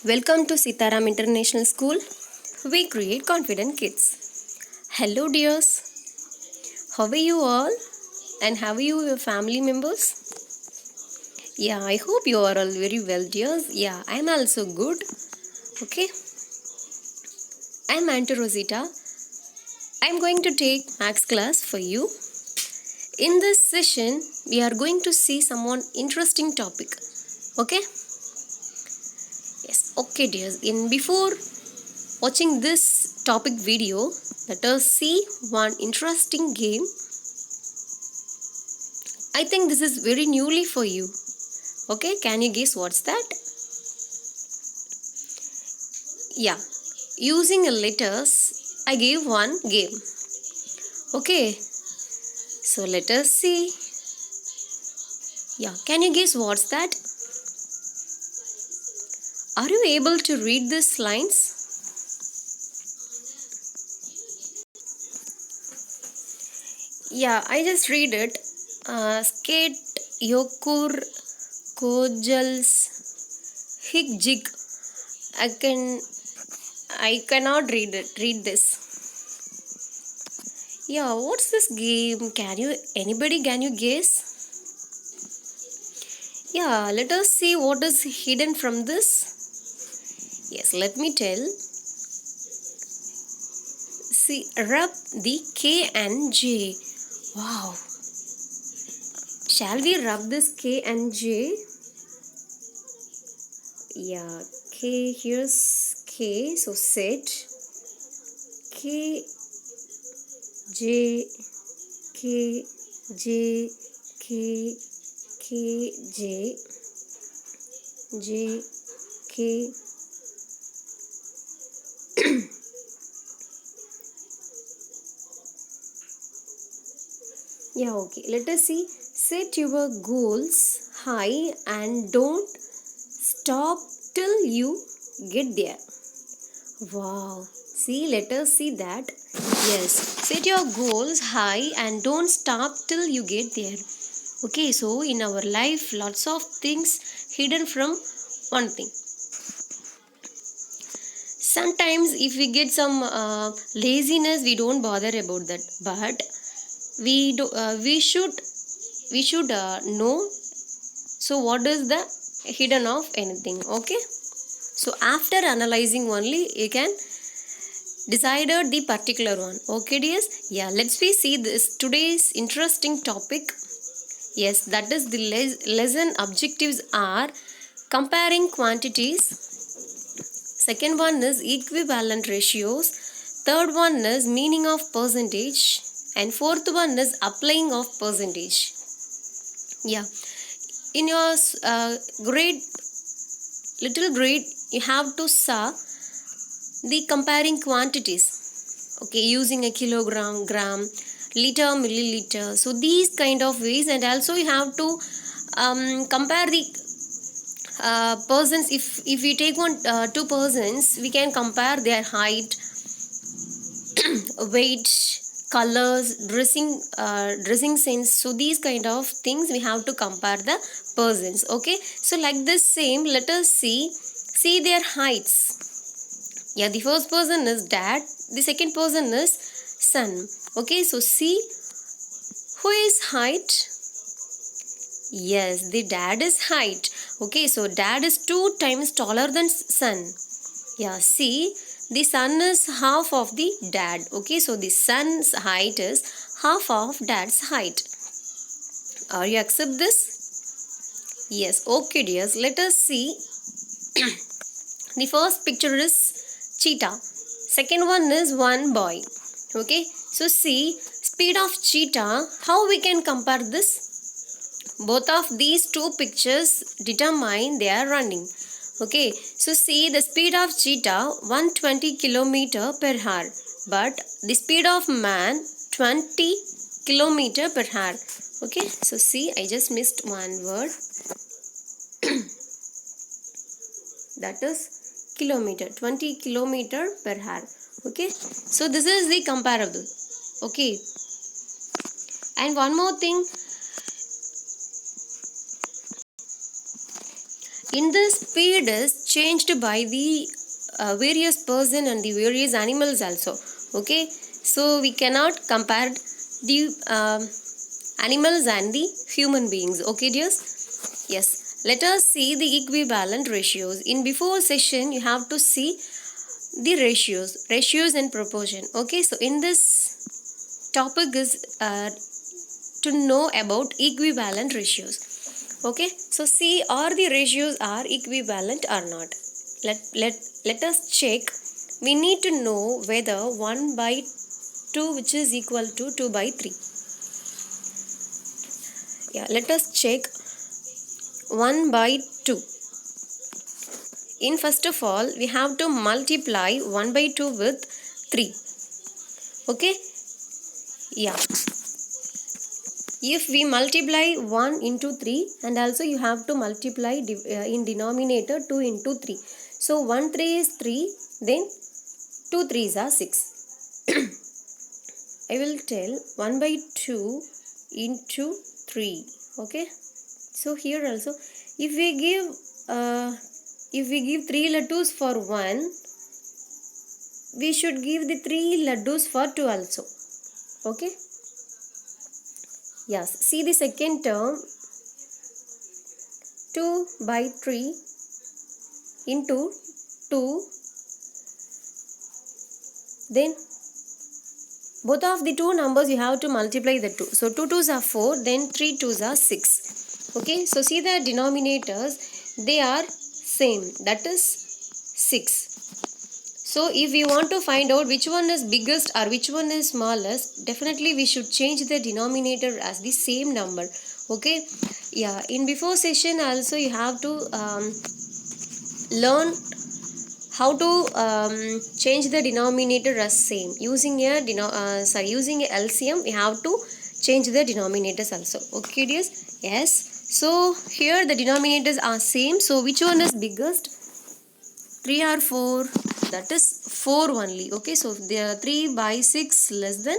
Welcome to Sitaram International School. We create confident kids. Hello, dears. How are you all? And how are you, your family members? Yeah, I hope you are all very well, dears. Yeah, I'm also good. Okay. I'm Auntie Rosita. I'm going to take maths class for you. In this session, we are going to see someone interesting topic. Okay? Yes. Okay, dears. Before watching this topic video, let us see one interesting game. I think this is very newly for you. Okay, can you guess what's that? Yeah, using a letters, I gave one game. Okay, so let us see. Yeah, can you guess what's that? Are you able to read these lines? Yeah, I just read it. Skate, yokur, kojals, higjig. I cannot read it. Read this. Yeah, what's this game? Anybody can you guess? Yeah, let us see what is hidden from this. Yes, let me tell. See, rub the K and J. Wow. Shall we rub this K and J? Yeah, K, here's K, so set. K, J, K, J, K, K, J, J, K. Yeah, okay. Let us see. Set your goals high and don't stop till you get there. Wow. See, let us see that. Yes. Set your goals high and don't stop till you get there. Okay, so in our life, lots of things hidden from one thing. Sometimes if we get some laziness, we don't bother about that. But we should know. So what is the hidden of anything? Okay. So after analyzing only, you can decide the particular one. Okay, dears. Yeah, let's see this today's interesting topic. Yes, that is the lesson objectives are comparing quantities. Second one is equivalent ratios. Third one is meaning of percentage. And fourth one is applying of percentage. Yeah. In your little grade, you have to saw the comparing quantities. Okay, using a kilogram, gram, liter, milliliter. So these kind of ways, and also you have to compare the persons. If we take two persons, we can compare their height, weight, colors, dressing sense. So these kind of things we have to compare the persons. Okay, so like this same, let us see their heights. Yeah, the first person is dad, the second person is son. Okay, so see who is height. Yes, the dad is height. Okay, so dad is 2 times taller than son. Yeah, see, the son is half of the dad. Okay, so the son's height is half of dad's height. Are you accept this? Yes, okay, dears. Let us see. The first picture is cheetah. Second one is one boy. Okay, so see, speed of cheetah. How we can compare this? Both of these two pictures determine their running. Okay, so see the speed of cheetah 120 km per hour, but the speed of man 20 km per hour. Okay, so see, I just missed one word. That is kilometer, 20 km per hour. Okay, so this is the comparable. Okay, and one more thing. In the speed is changed by the various person and the various animals also. Okay, so we cannot compare the animals and the human beings. Okay dears, yes, let us see the equivalent ratios. In before session you have to see the ratios and proportion. Okay, so in this topic is to know about equivalent ratios. Okay, so see, are the ratios are equivalent or not. Let us check. We need to know whether 1 by 2 which is equal to 2 by 3. Yeah, let us check 1 by 2. In first of all, we have to multiply 1 by 2 with 3. Okay, yeah. If we multiply 1 into 3, and also you have to multiply in denominator 2 into 3. So 1 3 is 3, then 2 3s are 6. I will tell 1 by 2 into 3. Okay. So here also, if we give 3 laddus for 1, we should give the 3 laddus for 2 also. Okay. Yes, see the second term, 2 by 3 into 2, then both of the two numbers you have to multiply the 2. So 2 2s are 4, then 3 2s are 6. Okay, so see the denominators, they are same, that is 6. So if we want to find out which one is biggest or which one is smallest, definitely we should change the denominator as the same number. Okay, yeah, in before session also you have to learn how to change the denominator as same. Using a using a LCM, we have to change the denominators also. Okay dears, yes. So here the denominators are same. So which one is biggest? 3 or 4? That is 4 only. Okay, so the 3 by 6 less than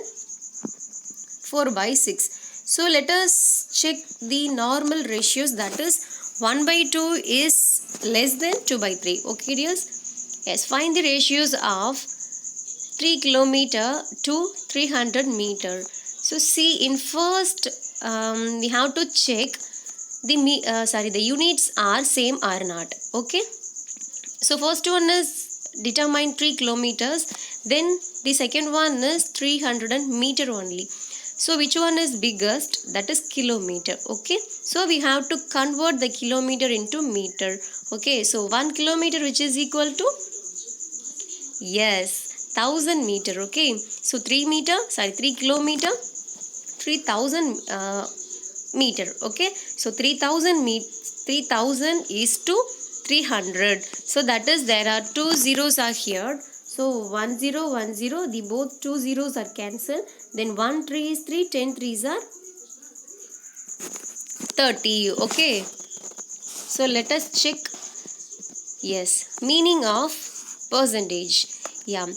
4 by 6. So let us check the normal ratios, that is 1 by 2 is less than 2 by 3. Okay dears, yes, find the ratios of 3 kilometer to 300 meter. So see, in first we have to check the units are same or not. Okay, so first one is determine 3 kilometers, then the second one is 300 meter only. So which one is biggest? That is kilometer. Okay, so we have to convert the kilometer into meter. Okay, so 1 kilometer which is equal to, yes, 1000 meter. Okay, so 3 kilometer, 3000 meter. Okay, so 3000 is to 300. So that is, there are two zeros are here. So 10 10, the both two zeros are cancelled. Then 1 3 is 3, 10 3s are 30. Okay, so let us check. Yes, meaning of percentage. Yeah,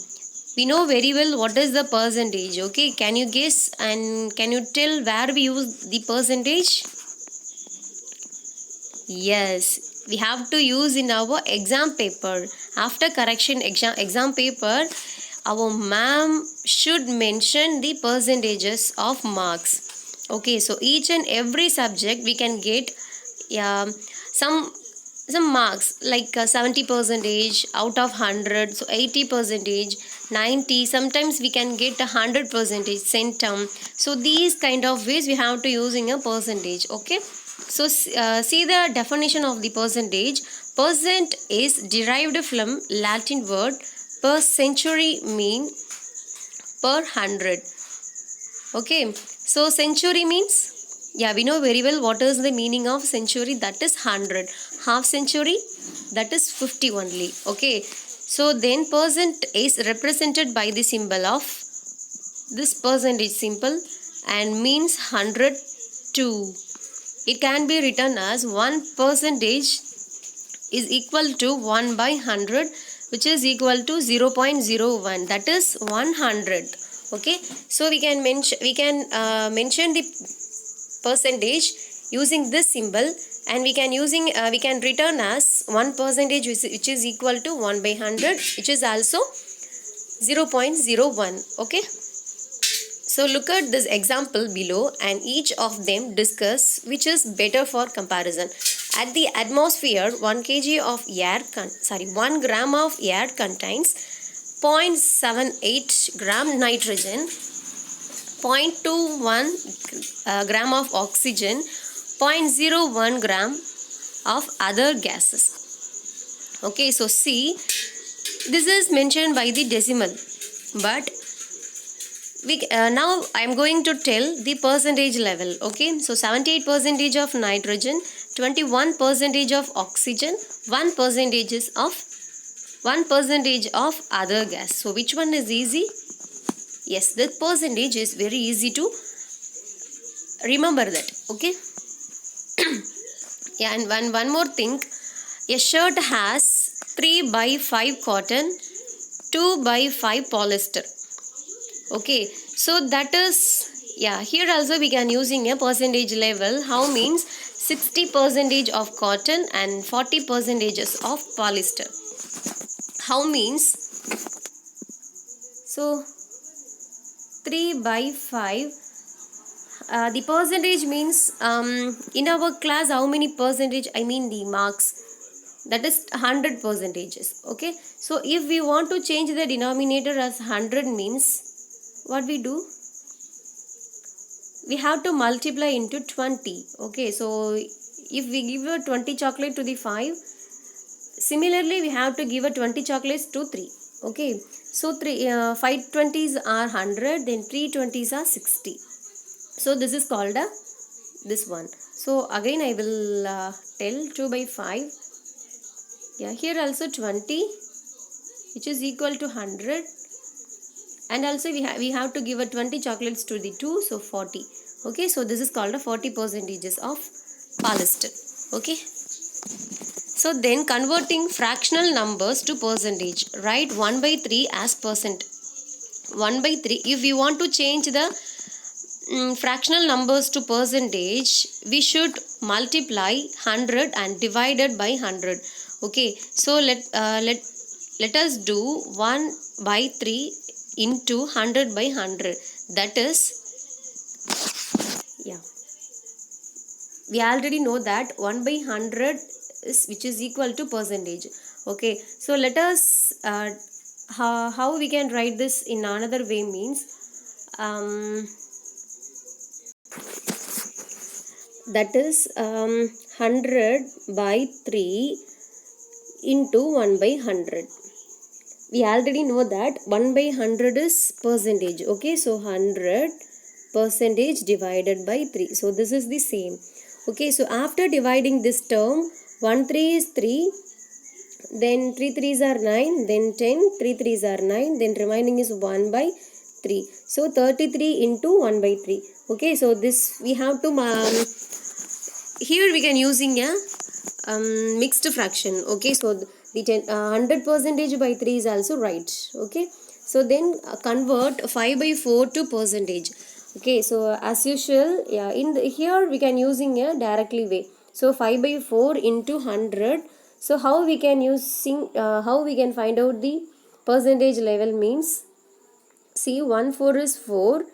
we know very well what is the percentage. Okay, can you guess and can you tell where we use the percentage? Yes, we have to use in our exam paper. After correction exam paper, our ma'am should mention the percentages of marks. Okay, so each and every subject we can get some marks like 70 percentage out of 100, so 80 percentage, 90, sometimes we can get 100 percentage centum. So these kind of ways we have to using a percentage. Okay, so see the definition of the percentage. Percent is derived from Latin word per century, mean per 100. Okay, so century means, yeah, we know very well what is the meaning of century, that is 100. Half century, that is 50 only. Okay, so then percent is represented by the symbol of this percentage symbol and means 102. It can be written as 1 percentage is equal to 1 by 100, which is equal to 0.01, that is 100. Okay, so we can mention the percentage using this symbol and we can return as 1% which is equal to 1 by 100, which is also 0.01. Okay, so look at this example below and each of them discuss which is better for comparison. At the atmosphere, 1 kg of air 1 gram of air contains 0.78 gram nitrogen, 0.21 gram of oxygen, 0.01 gram of other gases. Okay, so see, this is mentioned by the decimal, but now I am going to tell the percentage level. Okay, so 78% of nitrogen, 21% of oxygen, 1% of other gas. So which one is easy? Yes, the percentage is very easy to remember that. Okay. Yeah, and one more thing, a shirt has 3 by 5 cotton, 2 by 5 polyester. Okay, so that is, yeah, here also we can using a percentage level. How means 60% of cotton and 40% of polyester. How means, so 3 by 5, the percentage means in our class how many percentage, I mean the marks, that is 100 percentages. Okay, so if we want to change the denominator as 100 means what we do, we have to multiply into 20. Okay, so if we give a 20 chocolate to the 5, similarly we have to give a 20 chocolates to 3. Okay, so 5 20s are 100, then 3 20s are 60. So this is called this one. So again I will tell 2 by 5. Yeah, here also 20, which is equal to 100, and also we have to give a 20 chocolates to the 2, so 40. Okay, so this is called a 40% of polyester. Okay, so then converting fractional numbers to percentage, write 1 by 3 as percent. 1 by 3, if we want to change the fractional numbers to percentage, we should multiply 100 and divide it by 100. Okay, so let us do 1 by 3 into 100 by 100. That is, yeah, we already know that 1 by 100 is which is equal to percentage. Okay, so let us how we can write this in another way means that is 100 by 3 into 1 by 100. We already know that 1 by 100 is percentage. Okay, so 100 percentage divided by 3. So this is the same. Okay, so after dividing this term, 1 3 is 3, then 3 3s are 9, then 10, 3 3s are 9, then remaining is 1 by 3. So 33 into 1 by 3. Okay, so this we have to here we can using a mixed fraction. Okay, so the 100% by 3 is also right. Okay, so then convert 5 by 4 to percentage. Okay, so as usual, yeah, here we can using a directly way. So 5 by 4 into 100. So how we can how we can find out the percentage level means, see, 1 4 is 4,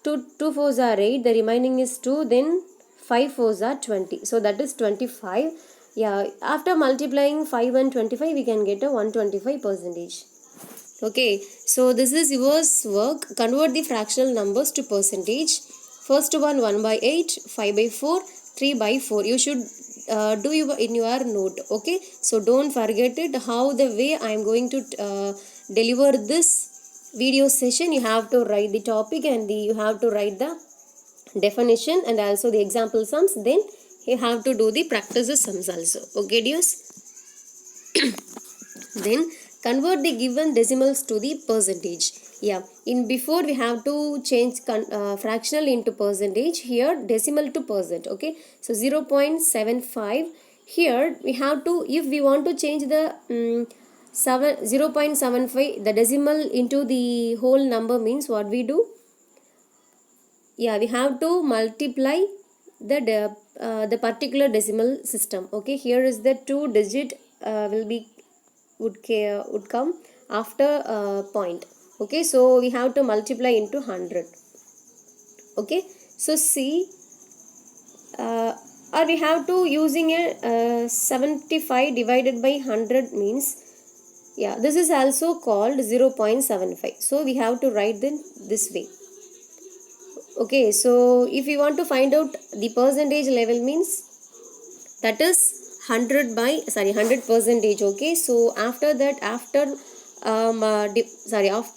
2 4s are 8, the remaining is 2, then 5 4s are 20. So that is 25. Yeah, after multiplying 5 and 25, we can get a 125%. Okay, so this is yours work. Convert the fractional numbers to percentage. First one 1 by 8, 5 by 4, 3 by 4. You should do in your note. Okay, so don't forget it. How the way I am going to deliver this video session, you have to write the topic and you have to write the definition and also the example sums. Then you have to do the practice sums also. Okay, dears. Then convert the given decimals to the percentage. Yeah, in before we have to change fractional into percentage. Here decimal to percent. Okay, so 0.75. Here we have to, if we want to change the 0.75, the decimal into the whole number means what we do? Yeah, we have to multiply the the particular decimal system. Okay, here is the 2 digit would come after point. Okay, so we have to multiply into 100. Okay, so see, or we have to using a 75 divided by 100 means, yeah, this is also called 0.75. So we have to write this way. Okay, so if you want to find out the percentage level means, that is 100 percentage. Okay, so after that, after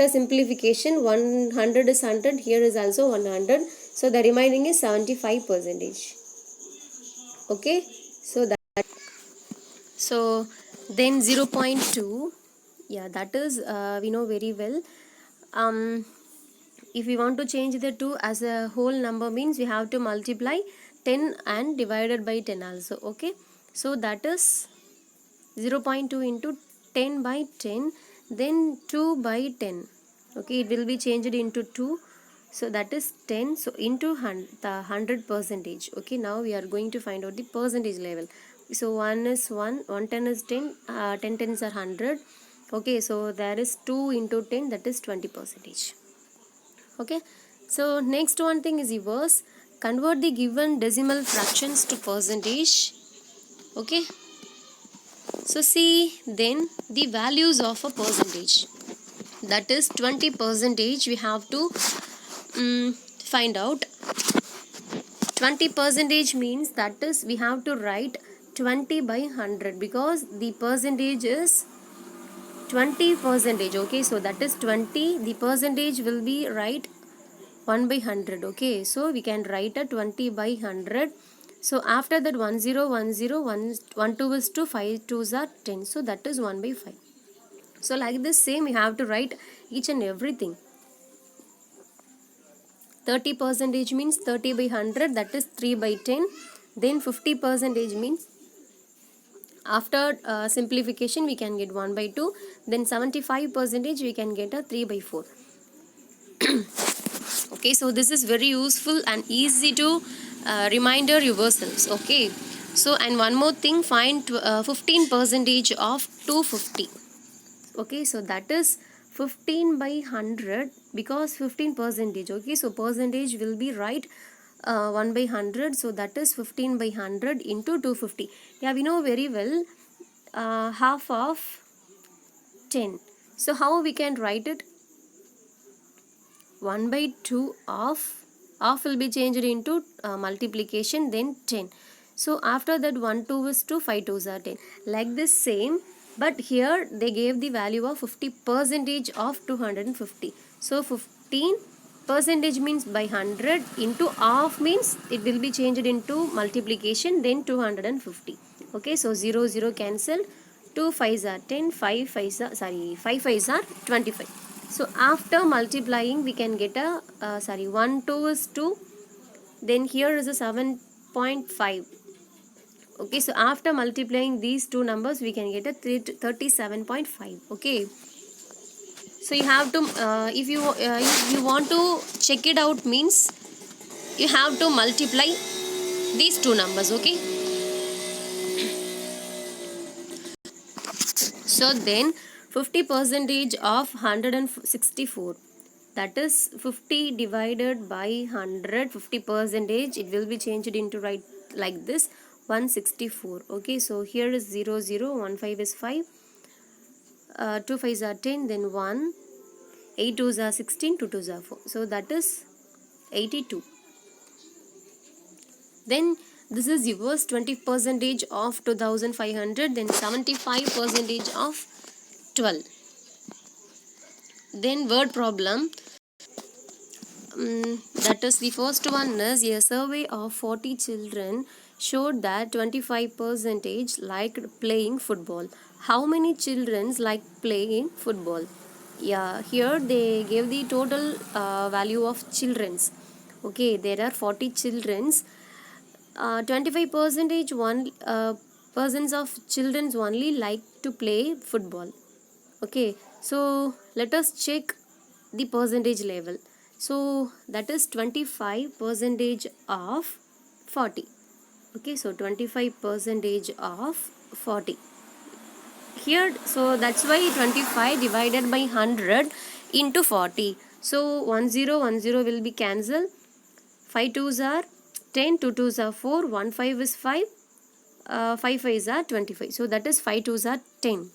simplification, 100 is 100, here is also 100, so the remaining is 75 percentage. Okay, so then 0.2, yeah, that is we know very well. If we want to change the 2 as a whole number means, we have to multiply 10 and divided by 10 also. Okay, so that is 0.2 into 10 by 10, then 2 by 10. Okay, it will be changed into 2, so that is 10, so into 100 percentage. Okay, now we are going to find out the percentage level. So 1 is 1, 10 is 10, 10 tens are 100. Okay, so there is 2 into 10, that is 20 percentage. Okay, so next one thing is reverse. Convert the given decimal fractions to percentage. Okay, so see, then the values of a percentage, that is 20 percentage, we have to find out. 20 percentage means, that is we have to write 20 by 100 because the percentage is 20 percentage. Okay, so that is 20, the percentage will be right 1 by 100. Okay, so we can write a 20 by 100. So after that 10 10 1 2 is 2, 5 2s are 10, so that is 1 by 5. So like this same, we have to write each and everything. 30 percentage means 30 by 100, that is 3 by 10. Then 50 percentage means, after simplification we can get 1 by 2. Then 75 percentage we can get a 3 by 4. Okay, so this is very useful and easy to reminder yourselves. Okay, so and one more thing, find 15 percentage of 250. Okay, so that is 15 by 100 because 15 percentage. Okay, so percentage will be right 1 by 100, so that is 15 by 100 into 250. Yeah, we know very well half of 10. So how we can write it? 1 by 2 of will be changed into multiplication, then 10. So after that 1 2 is 2, 5 2s are 10. Like this same, but here they gave the value of 50 percentage of 250. So 15 percentage means by 100 into half means it will be changed into multiplication, then 250. Okay, so 0 0 cancel, 2 5s are 10, 5 5s are 5 5s are 25. So after multiplying we can get a 1 2 is 2, then here is a 7.5. Okay, so after multiplying these two numbers we can get a 37.5. Okay, so you have to if you want to check it out means, you have to multiply these two numbers. Okay, so then 50 percentage of 164, that is 50 divided by 100, 50 percentage, it will be changed into right like this 164. Okay, so here is 0 0, 1 5 is 5, 2 5s are 10, then 1, 8 2s are 16, 2 2s are 4, so that is 82. Then this is reverse, 20 percentage of 2500, then 75 percentage of 12. Then word problem, that is the first one is, a survey of 40 children showed that 25 percentage liked playing football. How many children like playing football? Yeah, here they gave the total value of children's. Okay, there are 40 children's. 25 percentage persons of children's only like to play football. Okay, so let us check the percentage level. So that is 25 percentage of 40. Okay, so 25% of 40 here. So that's why 25 divided by 100 into 40. So 1010 will be cancelled. 5 twos are 10, 2 twos are 4, 1 5 is 5, 5 5s are 25. So that is 5 twos are 10.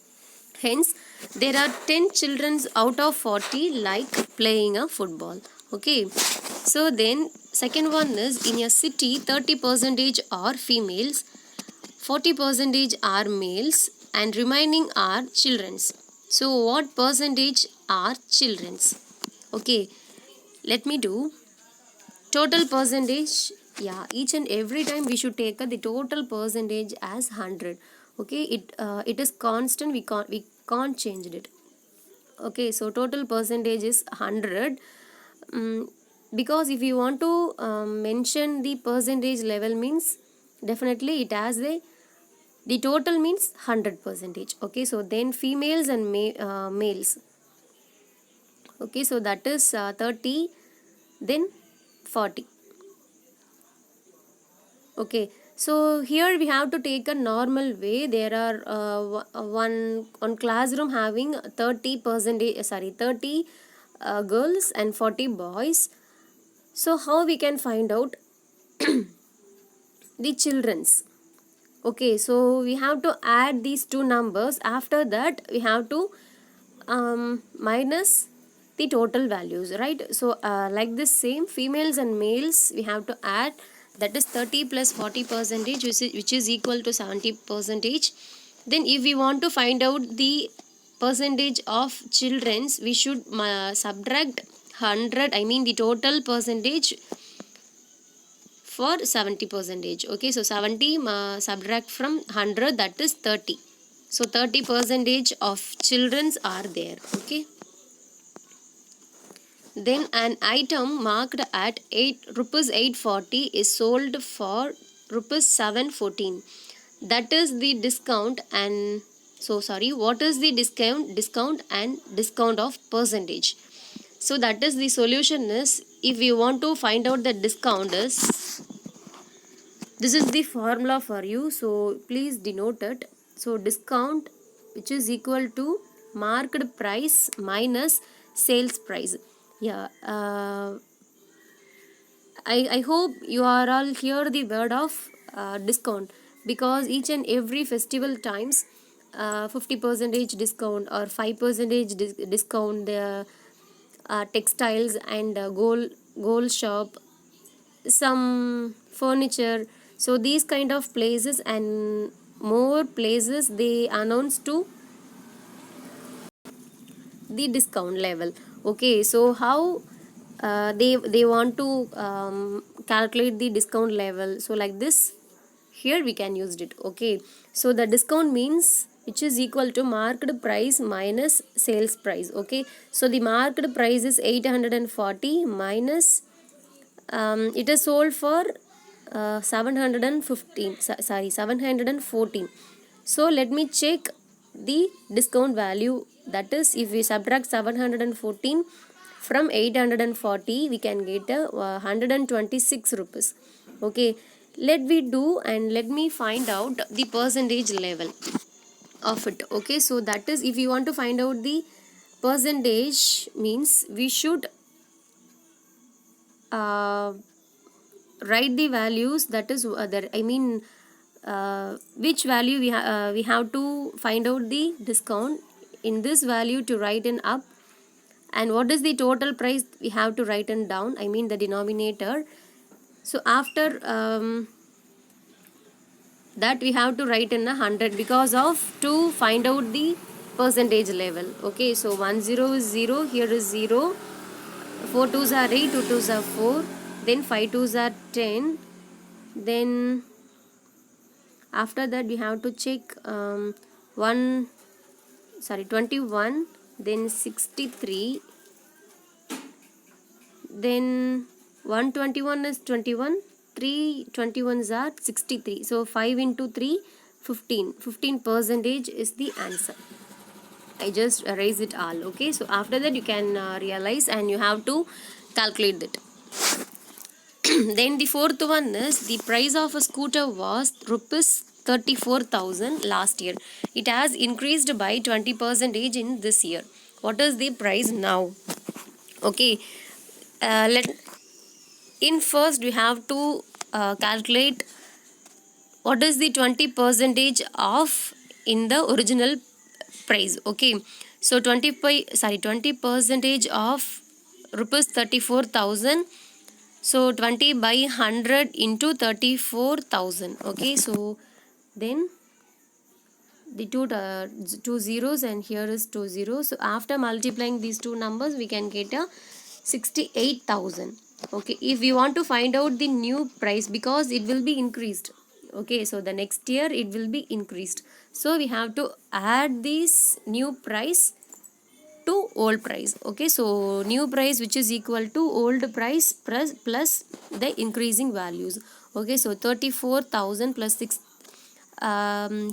Hence, there are 10 children out of 40 like playing a football. Okay. So then, second one is in a city, 30% are females, 40% are males, and remaining are children's. So, what percentage are children's? Okay. Let me do total percentage. Yeah, each and every time we should take the total percentage as 100. Okay, it is constant. We can't change it. Okay, so total percentage is 100. Because if you want to mention the percentage level means definitely it has the total means 100%. Okay, so then females and males. Okay, so that is 30, then 40. Okay, so here we have to take a normal way. There are one classroom having 30%, 30 girls and 40 boys. So how we can find out the children's? Okay, so we have to add these two numbers. After that, we have to minus the total values, right? So like this same, females and males we have to add, that is 30 plus 40%, which is equal to 70%. Then if we want to find out the percentage of children's, we should subtract 100, I mean the total percentage for 70%. Okay, so 70 subtract from 100, that is 30. So 30% of children's are there. Okay, then an item marked at 8 rupees 840 is sold for rupees 714. That is the discount. And so sorry, what is the discount and discount of percentage? So that is the solution is, if you want to find out the discount is, this is the formula for you, so please denote it. So discount, which is equal to marked price minus sales price. Yeah, I hope you are all hear the word of discount, because each and every festival times 50% discount or 5% discount, the textiles and gold shop, some furniture. So these kind of places and more places, they announce to the discount level. Okay, so how they want to calculate the discount level? So like this, here we can use it. Okay, so the discount means which is equal to marked price minus sales price. Okay, so the marked price is 840 minus it is sold for 714. So let me check the discount value. That is, if we subtract 714 from 840, we can get a 126 rupees. Okay, let me do and let me find out the percentage level of it. Okay, so that is, if you want to find out the percentage means, we should write the values, that is which value we have to find out the discount. In this value to write in up, and what is the total price we have to write in down, I mean the denominator. So after that we have to write in 100, because of to find out the percentage level. Okay, so 10 is 0, here is 0, 4 twos are 8, 2 twos are 4, then 5 twos are 10. Then after that we have to check 21, then 63, then 121 is 21, 3 21s are 63. So 5 into 3, 15% is the answer. I just erase it all. Okay, so after that you can realize and you have to calculate it. Then the fourth one is the price of a scooter was rupees 34,000 last year. It has increased by 20% in this year. What is the price now? Okay, let in first we have to calculate what is the 20 percentage off in the original price. Okay, so 20 percentage of rupees 34,000. So 20 by 100 into 34,000. Okay, so then the two zeros, and here is two zeros. So after multiplying these two numbers, we can get a 68,000. Okay, if we want to find out the new price, because it will be increased. Okay, so the next year it will be increased. So we have to add this new price to old price. Okay, so new price which is equal to old price plus the increasing values. Okay, so 34,000 plus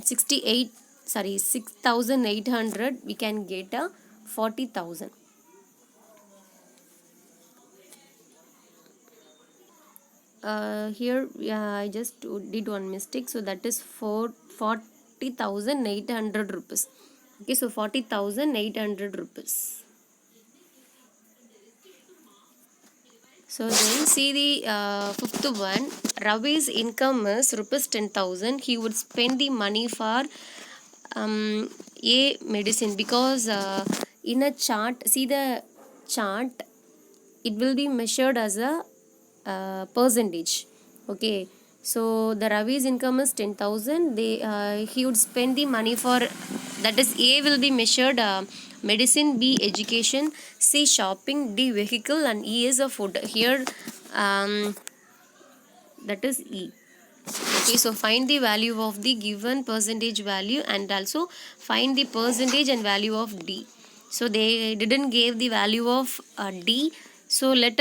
68, sorry, 6,800, we can get a 40,000. Here I just did one mistake, so that is 40,800 rupees. Okay, so 40,800 rupees. So then see the fifth one. Ravi's income is rupees 10,000. He would spend the money for a medicine, because in a chart, see the chart, it will be measured as a percentage. Okay, so the Ravi's income is 10,000. He would spend the money for, that is, A will be measured medicine, B education, C shopping, D vehicle, and E is a food. Here that is E. Okay, so find the value of the given percentage value, and also find the percentage and value of D. So they didn't give the value of D. So let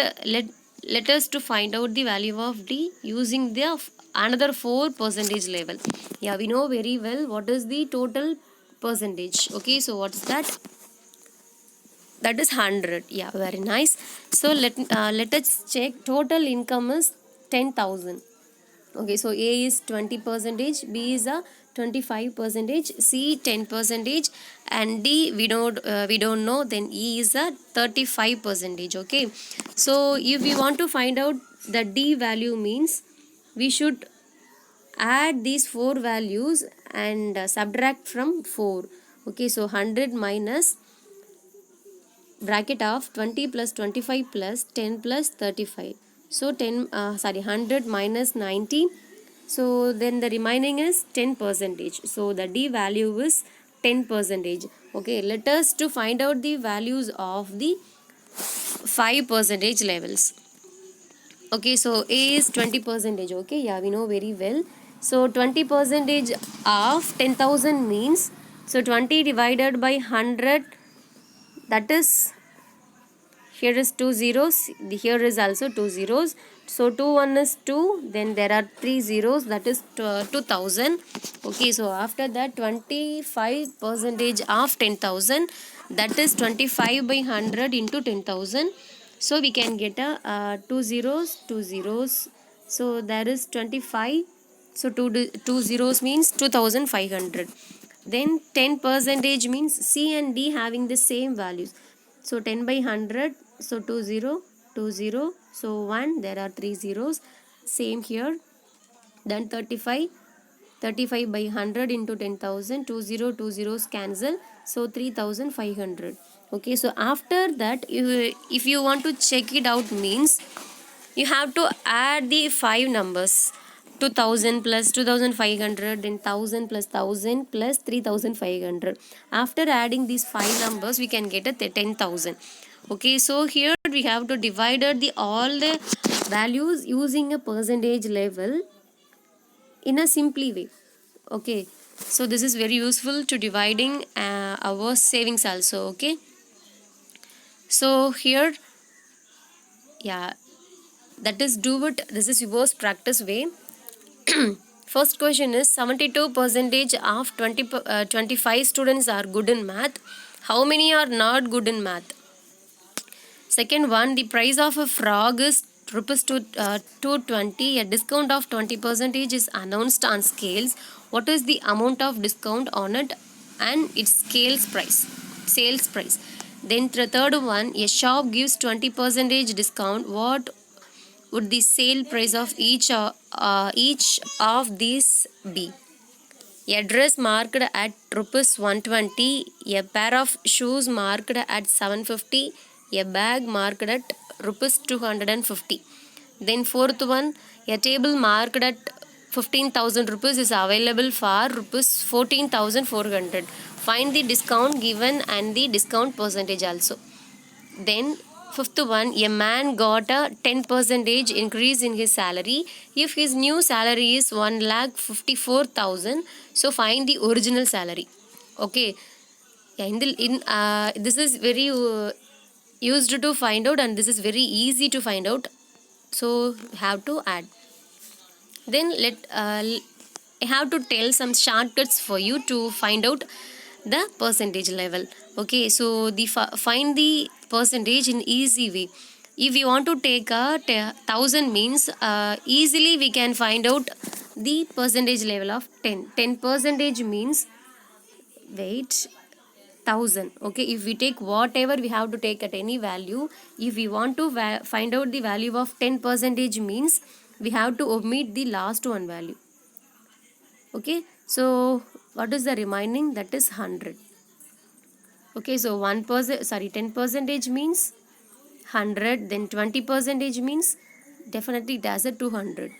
us to find out the value of D using the another 4 percentage level. Yeah, we know very well what is the total percentage. Okay, so what's that? That is 100. Yeah, very nice. So let us check. Total income is 10,000. Okay, so A is 20 percentage, B is a 25 percentage, C 10 percentage, and D we don't know. Then E is a 35 percentage. Okay, so if we want to find out the D value, means we should add these 4 values and subtract from 4. Okay, so 100 minus bracket of 20 plus 25 plus 10 plus 35. So 100 minus 90. So then the remaining is 10 percentage. So the D value is 10 percentage. Okay, let us to find out the values of the 5 percentage levels. Okay, so A is 20 percentage. Okay, yeah, we know very well. So 20 percentage of 10,000 means, so 20 divided by 100, that is, here is 2 zeros, here is also 2 zeros. So 2 1 is 2, then there are 3 zeros, that is 2,000. Okay, so after that 25 percentage of 10,000, that is 25 by 100 into 10,000. So we can get a 2 zeros, 2 zeros. So there is 25. So 2 zeros means 2,500. Then 10 percentage means C and D having the same values. So 10 by 100, so 2 0, 2 0, so 1, there are 3 zeros, same here. Then 35, 35 by 100 into 10,000, 2 0, 2 zeros cancel, so 3,500. Okay, so after that, if you want to check it out, means you have to add the 5 numbers. 2,000 plus 2,500, then 1,000 plus 1,000 plus 3,500. After adding these 5 numbers, we can get a 10,000. Okay, so here we have to divide all the values using a percentage level in a simply way. Okay, so this is very useful to dividing our savings also. Okay, so here, yeah, that is do it. This is your practice way. First question is 72 percentage of 25 students are good in math. How many are not good in math? Second one, the price of a frog is rupees to 220, a discount of 20% is announced on scales. What is the amount of discount on it and its sales price? Then the third one, a shop gives 20% discount. What would the sale price of each of these be? A dress marked at rupees 120, a pair of shoes marked at 750, a bag marked at rupees 250. Then fourth one, a table marked at 15,000 rupees is available for rupees 14,400. Find the discount given and the discount percentage also. Then fifth one, a man got a 10% increase in his salary. If his new salary is 1,54,000, so find the original salary. Okay. Yeah, this is very used to find out, and this is very easy to find out. So have to add. Then I have to tell some shortcuts for you to find out the percentage level. Okay, so find the percentage in easy way. If you want to take a 1000 means, easily we can find out the percentage level of 10 percentage means, wait, 1000. Okay, if we take whatever we have to take at any value, if we want to find out the value of 10 percentage means, we have to omit the last one value. Okay, so what is the remaining? That is 100. Okay, so 10 percentage means 100, then 20 percentage means definitely it has a 200.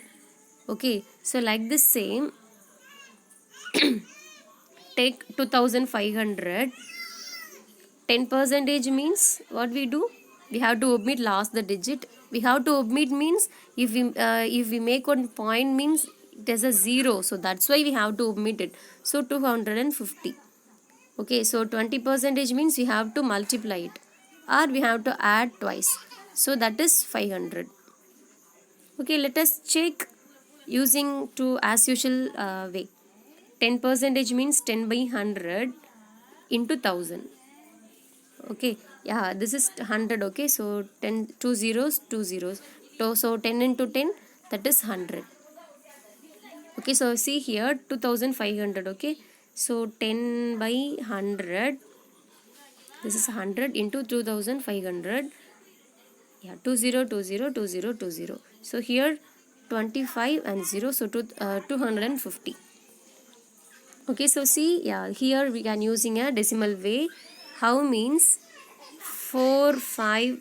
Okay, so like this same, take 2500. 10 percentage means what we do? We have to omit last the digit. We have to omit means if we make one point means it has a 0, so that's why we have to omit it. So 250. Okay, so 20 percentage means we have to multiply it, or we have to add twice, so that is 500. Okay, let us check using to as usual way. 10 percentage means 10 by 100 into 1000. Okay, yeah, this is 100. Okay, so 10, 2 zeros, 2 zeros, so 10 into 10, that is 100. Okay, so see here 2500. Okay, so 10 by 100, this is 100 into 2500. Yeah, 20202020. So here 25 and 0, so 250. Okay, so see, yeah, here we can using a decimal way. How means 4, 5,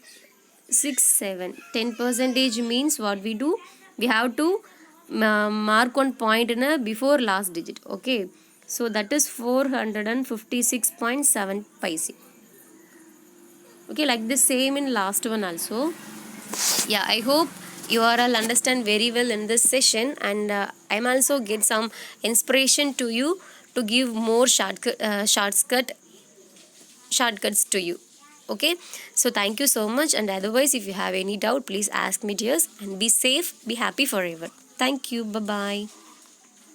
6, 7. 10 percentage means what we do? We have to mark one point in a before last digit. Okay, so that is 456.7 paise. Okay, like the same in last one also. Yeah, I hope you all understand very well in this session, and I'm also get some inspiration to you to give more shortcuts to you. Okay, so thank you so much, and otherwise if you have any doubt, please ask me, dears, and be safe, be happy forever. Thank you. Bye bye.